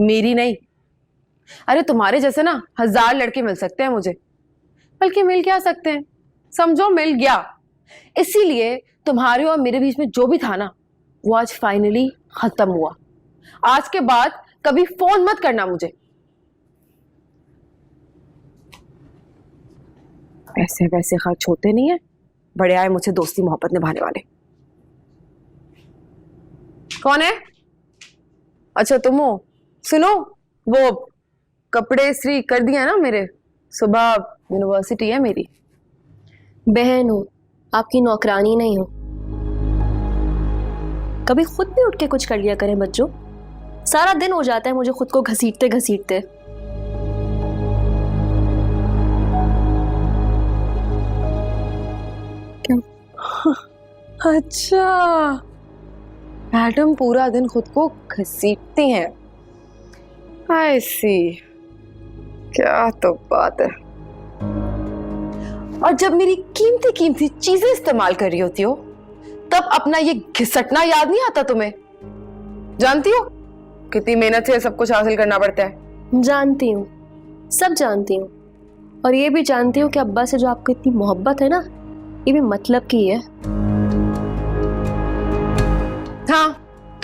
मेरी नहीं। अरे तुम्हारे जैसे ना 1000 लड़के मिल सकते हैं मुझे, बल्कि मिल क्या सकते हैं, समझो मिल गया। इसीलिए तुम्हारे और मेरे बीच में जो भी था ना, वो आज फाइनली खत्म हुआ। आज के बाद कभी फोन मत करना मुझे। पैसे वैसे खर्च होते नहीं है, बड़े आए मुझसे दोस्ती मोहब्बत निभाने वाले। कौन है? अच्छा तुम हो। सुनो, वो कपड़े इस्त्री कर दिया ना मेरे, सुबह यूनिवर्सिटी है मेरी। बहन हो, आपकी नौकरानी नहीं हो। कभी खुद भी उठ के कुछ कर लिया करें बच्चों। सारा दिन हो जाता है मुझे खुद को घसीटते घसीटते। क्या? अच्छा, मैडम पूरा दिन खुद को घसीटती हैं। आई सी, क्या तो बात है। और जब मेरी कीमती कीमती चीजें इस्तेमाल कर रही होती हो, तब अपना ये घिसटना याद नहीं आता तुम्हें? जानती हो कितनी मेहनत से सब कुछ हासिल करना पड़ता है? जानती हूँ, सब जानती हूँ। और ये भी जानती हूँ कि अब्बा से जो आपको इतनी मोहब्बत है ना, ये भी मतलब की है। हाँ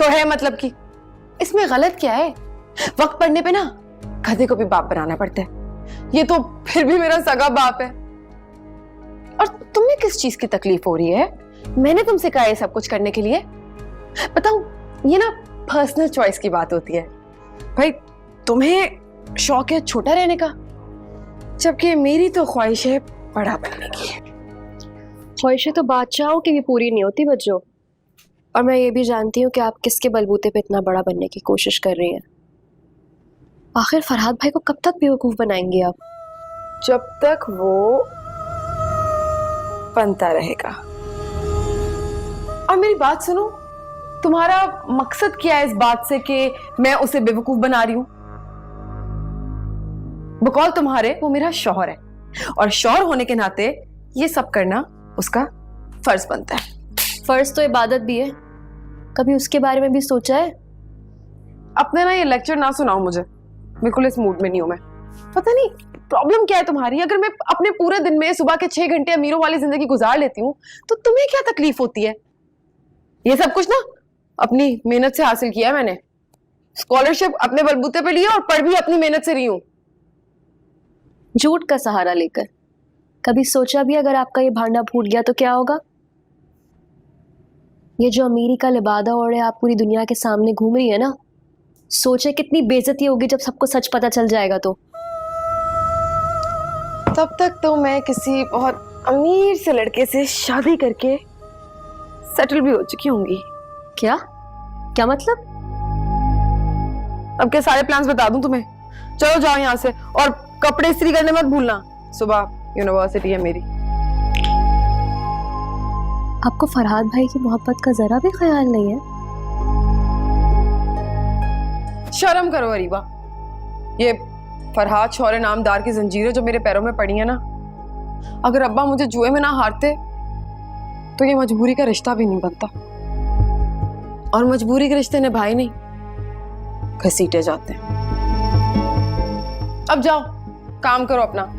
तो है मतलब की। इसमें गलत क्या है? वक्त पड़ने पे ना गधे को भी बाप बनाना पड़ता है। ये तो फिर भी मेरा सगा बाप है। और तुम्हें किस चीज की तकलीफ हो रही है? मैंने तुमसे कहा है सब कुछ करने के लिए। बताओ, ये ना पर्सनल चॉइस की बात होती है। भाई तुम्हें शौक है छोटा रहने का, जबकि मेरी तो ख्वाहिश है बड़ा बनने की। ख्वाहिशें तो बादशाहों की भी पूरी नहीं होती बच्चों। और मैं ये भी जानती हूँ कि आप किसके बलबूते पे इतना बड़ा बनने की कोशिश कर रही हैं। आखिर फरहाद भाई को कब तक बेवकूफ बनाएंगे आप? जब तक वो बनता रहेगा। और मेरी बात सुनो, तुम्हारा मकसद क्या है इस बात से कि मैं उसे बेवकूफ बना रही हूं? बकौल तुम्हारे वो मेरा शौहर है, और शौहर होने के नाते ये सब करना उसका फर्ज बनता है। फर्ज तो इबादत भी है। कभी उसके बारे में भी सोचा है? अपने ना ये लेक्चर ना सुनाओ मुझे, बिल्कुल इस मूड में नहीं हूं मैं। पता नहीं प्रॉब्लम क्या है तुम्हारी। अगर मैं अपने पूरे दिन में सुबह के 6 घंटे अमीरों वाली जिंदगी गुजार लेती हूँ, तो तुम्हें क्या तकलीफ होती है? ये सब कुछ ना अपनी मेहनत से हासिल किया है मैंने। स्कॉलरशिप अपने बलबूते पे लिया और पढ़ भी अपनी मेहनत से रही हूँ। झूठ का सहारा लेकर। कभी सोचा भी अगर आपका ये भांडा फूट गया तो क्या होगा? ये जो अमीरी का लिबादा ओढ़े आप पूरी दुनिया के सामने घूम रही है ना, सोचे कितनी बेइज्जती होगी जब सबको सच पता चल जाएगा। तो तब तक तो मैं किसी बहुत अमीर से लड़के से शादी करके सेटल भी हो चुकी होंगी। क्या क्या मतलब? अब के सारे प्लान्स बता दूं तुम्हें? चलो जाओ यहाँ से, और कपड़े इस्त्री करने मत भूलना, सुबह यूनिवर्सिटी है मेरी। आपको फरहाद भाई की मोहब्बत का जरा भी ख्याल नहीं है? शर्म करो अरीबा। ये फरहाद शौर्य नामदार की जंजीरें जो मेरे पैरों में पड़ी है ना, अगर अब्बा मुझे जुए में ना हारते तो ये मजबूरी का रिश्ता भी नहीं बनता। और मजबूरी के रिश्ते निभाए नहीं, घसीटे जाते हैं। अब जाओ काम करो अपना।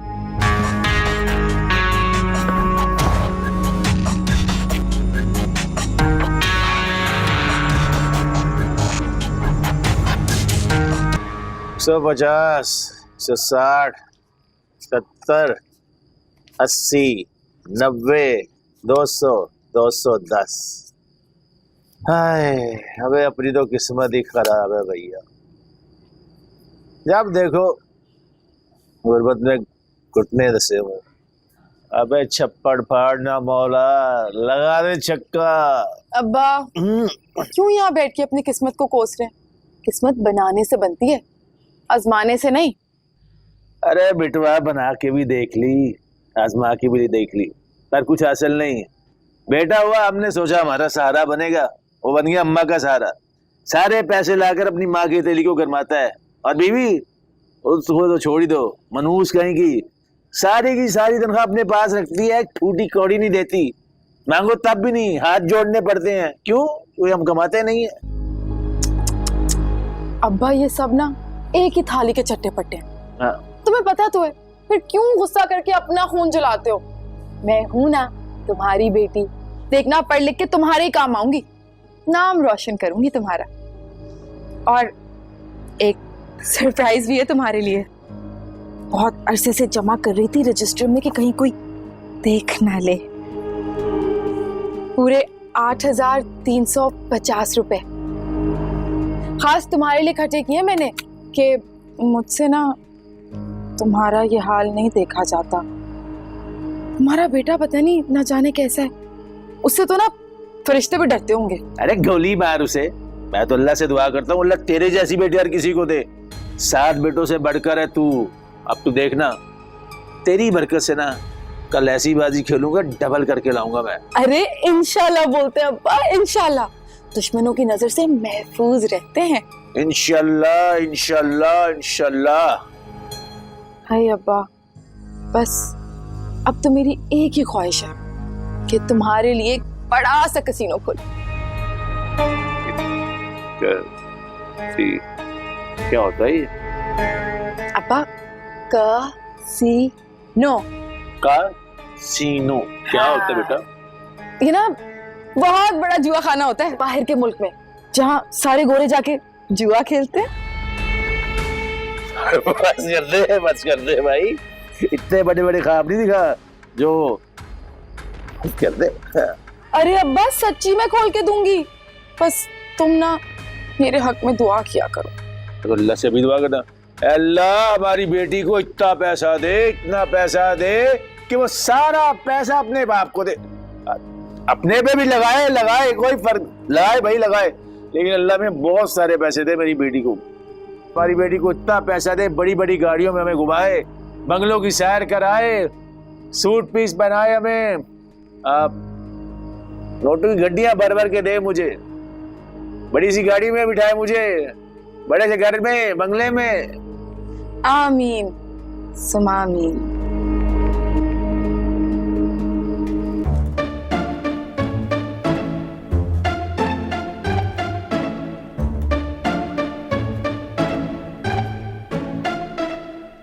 सौ 50, 160, 70, 80, 90, 200, 210। हाय, अबे अपनी तो किस्मत ही खराब है भैया। जब देखो गुर्बत में घुटने दसे हुए। अबे छप्पड़ फाड़ना मौला, लगा दे छक्का। अब्बा क्यों यहाँ बैठ के अपनी किस्मत को कोस रहे हैं? किस्मत बनाने से बनती है, आजमाने से नहीं। अरे बिटवा, बना के भी देख ली, आजमा के भी देख ली, पर कुछ हासिल नहीं। बेटा हुआ, हमने सोचा हमारा सहारा बनेगा, वो बन गया अम्मा का सहारा। सारे पैसे लाकर अपनी माँ की तेली को गरमाता है, और बीवी उसको तो छोड़ ही दो, मनहूस कहीं की सारी तनख्वाह अपने पास रखती है, टूटी कौड़ी नहीं देती। मांगो तब भी नहीं, हाथ जोड़ने पड़ते हैं। क्यों? कोई हम कमाते नहीं है। अब्बा ये सब ना एक ही थाली के चट्टे पट्टे। हाँ। तुम्हें पता तो है, फिर क्यों गुस्सा करके अपना खून जलाते हो? मैं हूं ना तुम्हारी बेटी, देखना पढ़ लिख के तुम्हारे ही काम आऊंगी, नाम रोशन करूंगी तुम्हारा। और एक सरप्राइज भी है तुम्हारे लिए। बहुत अरसे से जमा कर रही थी रजिस्टर में कि कहीं कोई देख ना ले। पूरे 8,350 रुपए खास तुम्हारे लिए खर्चे किए मैंने कि मुझसे ना तुम्हारा ये हाल नहीं देखा जाता। तुम्हारा बेटा पता नहीं ना जाने कैसा है, उससे तो ना फरिश्ते भी डरते होंगे। अरे गोली मार उसे, मैं तो अल्लाह से दुआ करता हूँ अल्लाह तेरे जैसी बेटी हर किसी को दे। 7 बेटों से बढ़कर है तू। अब तू देखना, तेरी बरकत से ना कल ऐसी बाजी खेलूंगा डबल करके लाऊंगा मैं। अरे इंशाल्लाह बोलते हैं अब्बा, इंशाल्लाह दुश्मनों की नजर से महफूज रहते हैं। इंशाल्लाह इंशाल्लाह इंशाल्लाह। हाय अब्बा, बस अब तो मेरी एक ही ख्वाहिश है कि तुम्हारे लिए एक बड़ा सा कसीनो खोलूं। क्या होता है ये? अब्बा, कसीनो। कासीनो क्या होता है बेटा? ये ना बहुत बड़ा जुआ खाना होता है बाहर के मुल्क में, जहाँ सारे गोरे जाके जुआ खेलते हैं। बस कर दे भाई, इतने बड़े बड़े ख्वाब नहीं दिखा जो कर दे। अरे अब्बा सच्ची मैं खोल के दूंगी, बस तुम ना मेरे हक में दुआ किया करो। तो अल्लाह से भी दुआ करना, अल्लाह हमारी बेटी को इतना पैसा दे, इतना पैसा दे कि वो सारा पैसा अपने बाप को दे। अपने पे भी लगाए कोई फर्क लगाए भाई लगाए, लेकिन अल्लाह में बहुत सारे पैसे दे मेरी बेटी को। हमारी बेटी को इतना पैसा दे, बड़ी बड़ी गाड़ियों में हमें घुमाए, बंगलों की सैर कराए, सूट पीस बनाए हमें, नोटों की गड्डियां भर भर के दे मुझे, बड़ी सी गाड़ी में बिठाए मुझे, बड़े से घर में, बंगले में। आमीन सुमा आमीन।